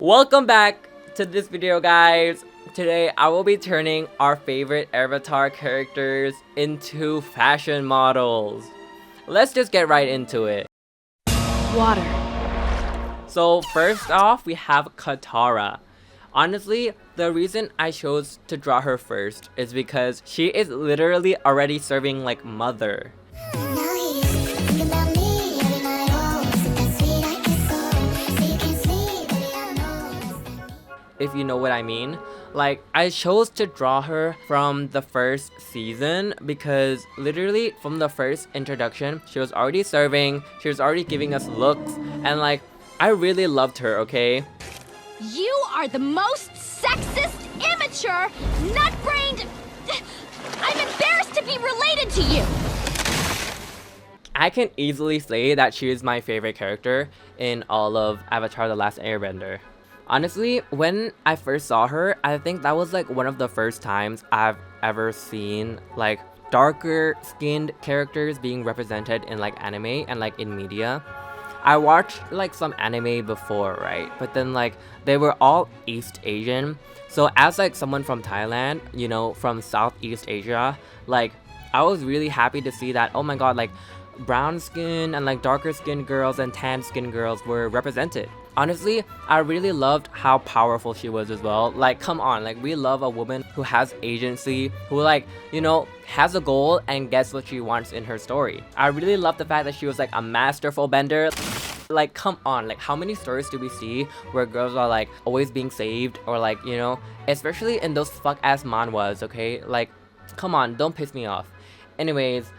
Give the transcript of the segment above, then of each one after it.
Welcome back to this video, guys. Today I will be turning our favorite avatar characters into fashion models. Let's just get right into it. Water. So first off, we have Katara. Honestly, the reason I chose to draw her first is because she is literally already serving like mother. If you know what I mean. Like, I chose to draw her from the first season because literally from the first introduction, she was already serving, she was already giving us looks, and like, I really loved her, okay? You are the most sexist, immature, nut-brained... I'm embarrassed to be related to you! I can easily say that she is my favorite character in all of Avatar: The Last Airbender. Honestly, when I first saw her, I think that was like one of the first times I've ever seen like darker skinned characters being represented in like anime and like in media. I watched like some anime before, right? But then like they were all East Asian. So as like someone from Thailand, you know, from Southeast Asia, like I was really happy to see that, oh my god, like brown skin and like darker skinned girls and tan skinned girls were represented. Honestly, I really loved how powerful she was as well. Like, come on, like we love a woman who has agency, who like, you know, has a goal and gets what she wants in her story. I really love the fact that she was like a masterful bender. Like, come on, like how many stories do we see where girls are like always being saved, or like, you know, especially in those fuck ass manhwas, okay? Like, come on, don't piss me off. Anyways,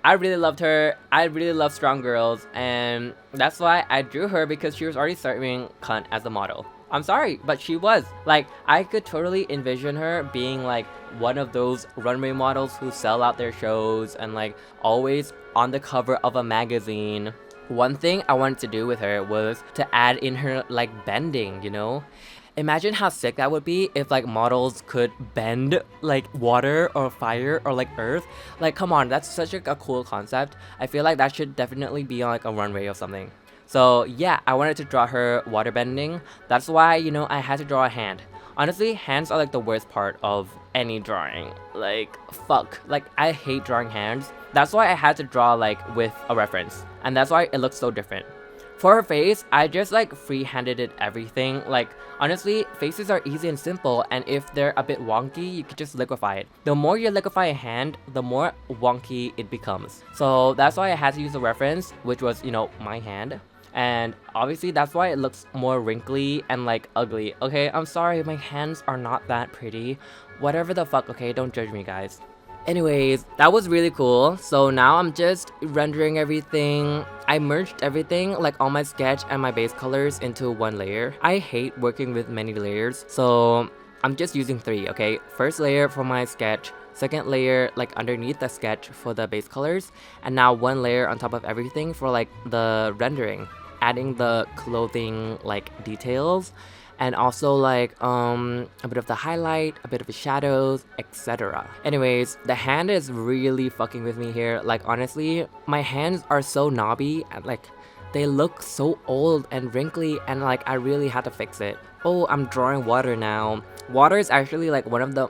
I really loved her. I really love strong girls, and that's why I drew her, because she was already serving cunt as a model. I'm sorry, but she was. Like, I could totally envision her being like one of those runway models who sell out their shows and like always on the cover of a magazine. One thing I wanted to do with her was to add in her like bending, you know? Imagine how sick that would be if like models could bend like water or fire or like earth. Like, come on, that's such a cool concept. I feel like that should definitely be on like a runway or something. So yeah, I wanted to draw her water bending. That's why, you know, I had to draw a hand. Honestly, hands are like the worst part of any drawing. Like, fuck. Like, I hate drawing hands. That's why I had to draw like with a reference. And that's why it looks so different. For her face, I just like free-handed it everything. Like, honestly, faces are easy and simple, and if they're a bit wonky, you could just liquefy it. The more you liquefy a hand, the more wonky it becomes. So that's why I had to use a reference, which was, you know, my hand. And obviously that's why it looks more wrinkly and like ugly. Okay, I'm sorry, my hands are not that pretty. Whatever the fuck, okay, don't judge me, guys. Anyways, that was really cool. So now I'm just rendering everything. I merged everything, like all my sketch and my base colors, into one layer. I hate working with many layers, so I'm just using 3, okay? First layer for my sketch, second layer like underneath the sketch for the base colors, and now one layer on top of everything for like the rendering, adding the clothing like details, and also like a bit of the highlight, a bit of the shadows, etc. Anyways, the hand is really fucking with me here. Like, honestly, my hands are so knobby and like they look so old and wrinkly, and like I really had to fix it. Oh, I'm drawing water now. Water is actually like one of the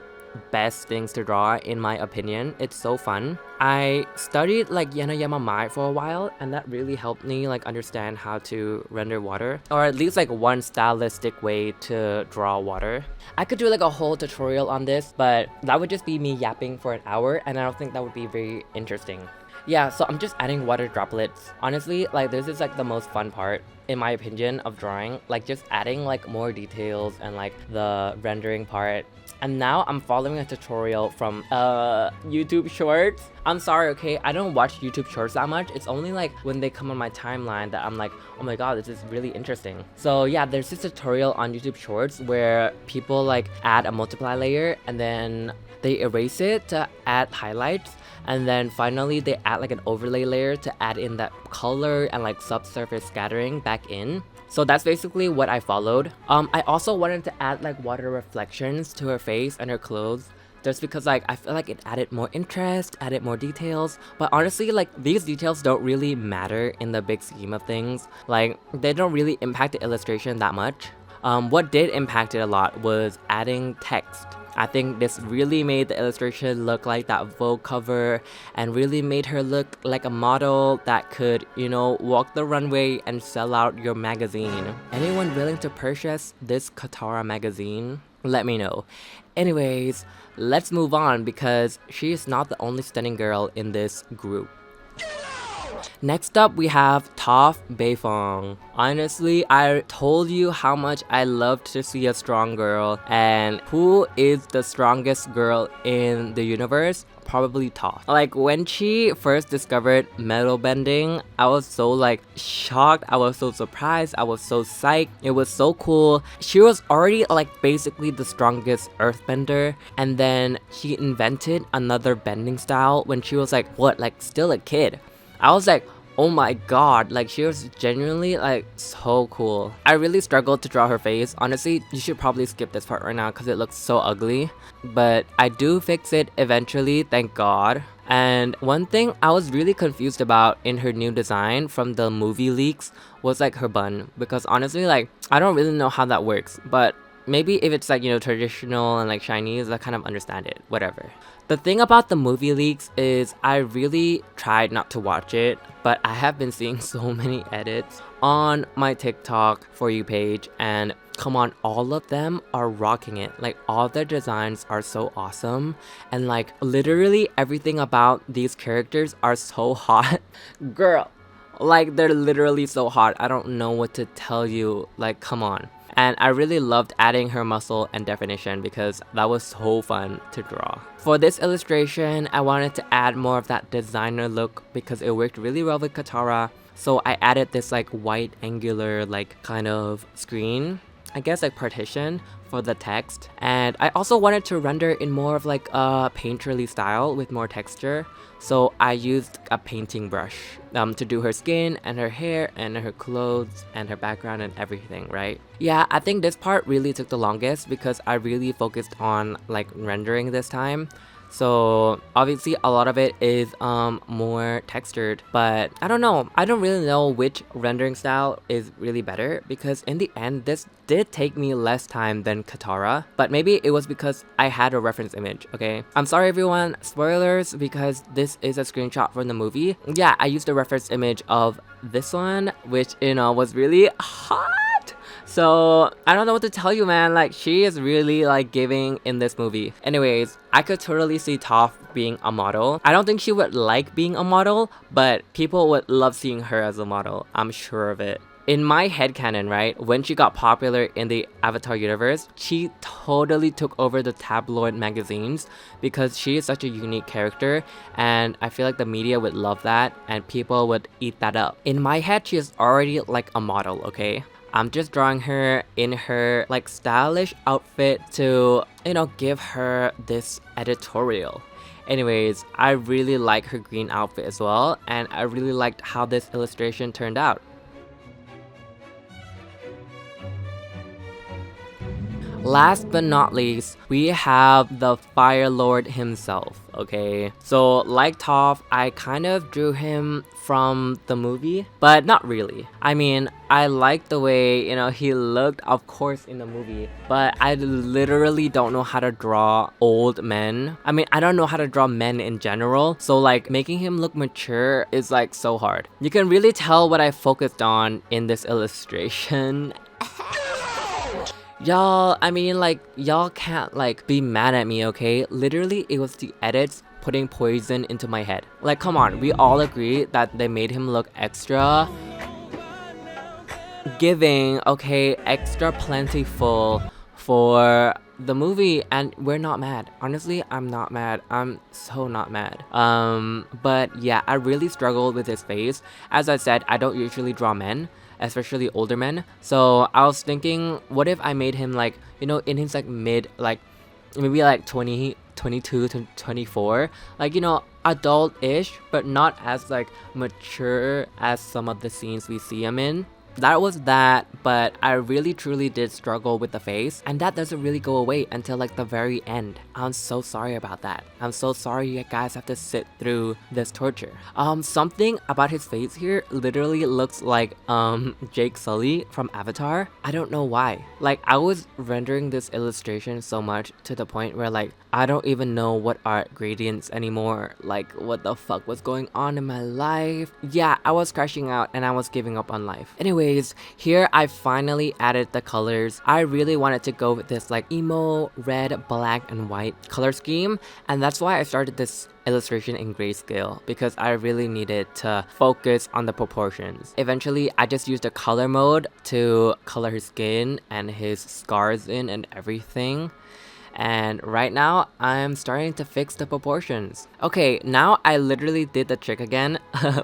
best things to draw in my opinion. It's so fun. I studied like Yanayama Mai for a while, and that really helped me like understand how to render water, or at least like one stylistic way to draw water. I could do like a whole tutorial on this, but that would just be me yapping for an hour, and I don't think that would be very interesting. Yeah, so I'm just adding water droplets. Honestly, like this is like the most fun part in my opinion of drawing, like just adding like more details and like the rendering part. And now I'm following a tutorial from YouTube Shorts. I'm sorry, okay, I don't watch YouTube Shorts that much. It's only like when they come on my timeline that I'm like, oh my god, this is really interesting. So yeah, there's this tutorial on YouTube Shorts where people like add a multiply layer and then they erase it to add highlights, and then finally they add like an overlay layer to add in that color and like subsurface scattering back in. So that's basically what I followed. I also wanted to add like water reflections to her face and her clothes, just because like I feel like it added more interest, added more details. But honestly, like these details don't really matter in the big scheme of things. Like they don't really impact the illustration that much. What did impact it a lot was adding text. I think this really made the illustration look like that Vogue cover and really made her look like a model that could, walk the runway and sell out your magazine. Anyone willing to purchase this Katara magazine? Let me know. Anyways, let's move on because she is not the only stunning girl in this group. Next up, we have Toph Beifong. Honestly, I told you how much I loved to see a strong girl, and who is the strongest girl in the universe? Probably Toph. Like, when she first discovered metal bending, I was so shocked, I was so surprised, I was so psyched, it was so cool. She was already basically the strongest earthbender, and then she invented another bending style when she was still a kid. I was like, oh my god, she was genuinely so cool. I really struggled to draw her face. Honestly, you should probably skip this part right now because it looks so ugly. But I do fix it eventually, thank god. And one thing I was really confused about in her new design from the movie leaks was her bun. Because honestly, I don't really know how that works. But maybe if it's traditional and Chinese, I kind of understand it, whatever. The thing about the movie leaks is I really tried not to watch it, but I have been seeing so many edits on my TikTok For You page, and come on, all of them are rocking it. All their designs are so awesome, and literally everything about these characters are so hot. Girl, they're literally so hot. I don't know what to tell you, come on. And I really loved adding her muscle and definition because that was so fun to draw. For this illustration, I wanted to add more of that designer look because it worked really well with Katara. So I added this white angular kind of screen, I guess partition for the text. And I also wanted to render in more of a painterly style with more texture. So I used a painting brush to do her skin and her hair and her clothes and her background and everything, right? Yeah, I think this part really took the longest because I really focused on rendering this time. So obviously a lot of it is more textured, but I don't know. I don't really know which rendering style is really better because in the end this did take me less time than Katara, but maybe it was because I had a reference image, okay? I'm sorry everyone, spoilers, because this is a screenshot from the movie. Yeah, I used a reference image of this one, which was really hot. So I don't know what to tell you, man. She is really giving in this movie. Anyways, I could totally see Toph being a model. I don't think she would like being a model, but people would love seeing her as a model. I'm sure of it. In my headcanon, right, when she got popular in the Avatar universe, she totally took over the tabloid magazines because she is such a unique character, and I feel like the media would love that and people would eat that up. In my head, she is already a model, okay? I'm just drawing her in her stylish outfit to, give her this editorial. Anyways, I really like her green outfit as well, and I really liked how this illustration turned out. Last but not least, we have the Fire Lord himself, okay? So like Toph, I kind of drew him from the movie, but not really. I mean, I like the way, he looked, of course, in the movie, but I literally don't know how to draw old men. I mean, I don't know how to draw men in general, so making him look mature is so hard. You can really tell what I focused on in this illustration. Y'all, I mean, y'all can't, be mad at me, okay? Literally, it was the edits putting poison into my head. Come on, we all agree that they made him look extra giving, okay? Extra plentiful for the movie, and we're not mad. Honestly, I'm not mad. I'm so not mad. But yeah, I really struggled with his face. As I said, I don't usually draw men, especially older men. So I was thinking, what if I made him in his mid, maybe 20, 22 to 24, adult-ish, but not as mature as some of the scenes we see him in. that was that, but I really truly did struggle with the face, and that doesn't really go away until like the very end. I'm so sorry about that. I'm so sorry you guys have to sit through this torture. Something about his face here literally looks like Jake Sully from Avatar. I don't know why. Like, I was rendering this illustration so much to the point where like I don't even know what are gradients anymore. Like, what the fuck was going on in my life? Yeah, I was crashing out and I was giving up on life. Anyways, here I finally added the colors. I really wanted to go with this like emo, red, black, and white color scheme, and that's why I started this illustration in grayscale, because I really needed to focus on the proportions. Eventually, I just used the color mode to color his skin and his scars in and everything. And right now, I'm starting to fix the proportions. Okay, now I literally did the trick again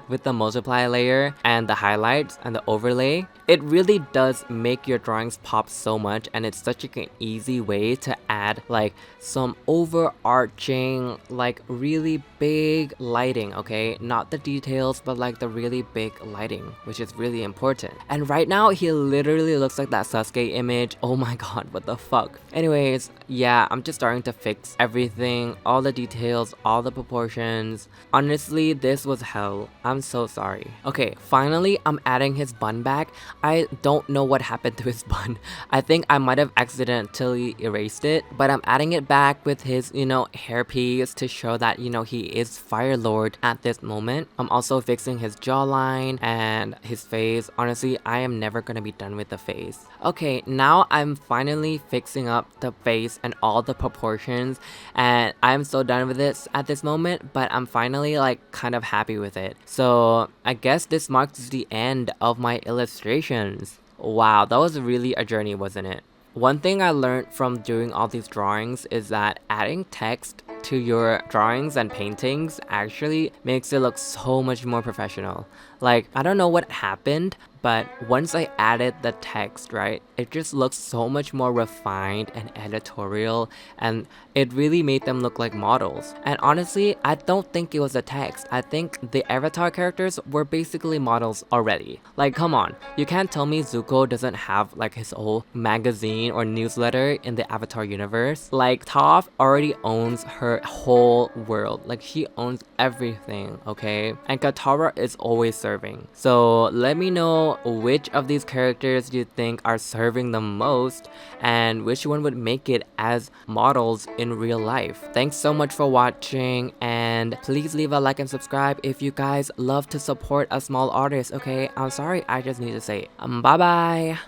with the multiply layer and the highlights and the overlay. It really does make your drawings pop so much, and it's such an easy way to add like some overarching, like really big lighting, okay? Not the details, but like the really big lighting, which is really important. And right now, he literally looks like that Sasuke image. Oh my god, what the fuck? Anyways, yeah, I'm just starting to fix everything, all the details, all the proportions. Honestly, this was hell. I'm so sorry. Okay, finally, I'm adding his bun back. I don't know what happened to his bun. I think I might have accidentally erased it, but I'm adding it back with his, hairpiece to show that, he is Fire Lord at this moment. I'm also fixing his jawline and his face. Honestly, I am never gonna be done with the face. Okay, now I'm finally fixing up the face and all the proportions, and I'm so done with this at this moment, but I'm finally like kind of happy with it. So I guess this marks the end of my illustrations. Wow, that was really a journey, wasn't it? One thing I learned from doing all these drawings is that adding text to your drawings and paintings actually makes it look so much more professional. Like, I don't know what happened, but once I added the text, right, it just looks so much more refined and editorial, and it really made them look like models. And honestly, I don't think it was the text. I think the avatar characters were basically models already. Like, come on, you can't tell me Zuko doesn't have like his whole magazine or newsletter in the Avatar universe. Like, Toph already owns her whole world. Like, she owns everything, okay? And Katara is always serving. So let me know which of these characters you think are serving the most, and which one would make it as models in real life. Thanks so much for watching, and please leave a like and subscribe if you guys love to support a small artist, okay? I'm sorry, I just need to say it. Bye bye!